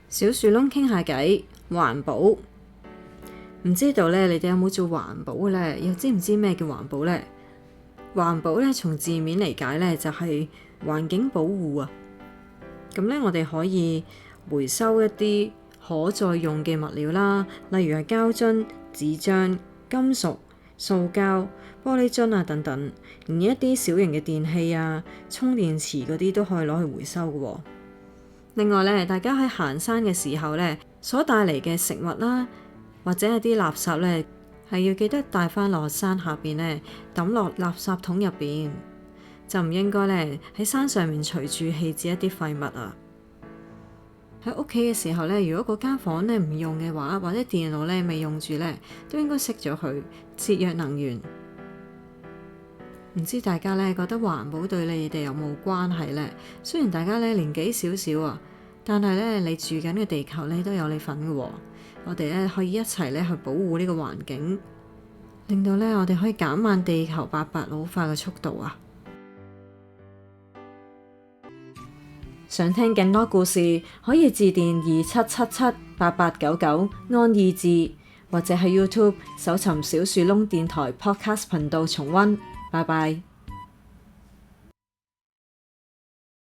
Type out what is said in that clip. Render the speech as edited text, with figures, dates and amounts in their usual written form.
小樹窿傾下偈，環保。唔知道咧，你哋有冇做環保咧？又知唔知咩叫環保咧？環保咧，從字面嚟解咧，就係環境保護啊。咁咧，我哋可以回收一啲可再用嘅物料啦，例如係膠樽、紙張、金屬、塑膠、玻璃樽啊等等，而一啲小型嘅電器啊、充電池嗰啲都可以攞去回收嘅喎。另外咧，大家喺行山嘅時候咧，所帶嚟嘅食物啦，或者係啲垃圾咧，係要記得帶翻落山下邊咧，抌落垃圾桶入邊，就唔應該咧喺山上面隨處棄置一啲廢物啊。喺屋企嘅時候咧，如果嗰間房咧唔用嘅話，或者電腦咧未用住咧，都應該熄咗佢，節約能源。唔知大家咧覺得環保對你哋有冇關係咧？雖然大家咧年紀少少啊，但係咧你住緊嘅地球咧都有你份嘅喎。我哋咧可以一齊咧去保護呢個環境，令到咧我哋可以減慢地球白白老化嘅速度啊！想聽更多故事，可以致電27778899安意志，或者喺 YouTube 搜尋小樹窿電台 Podcast 頻道重溫。拜拜。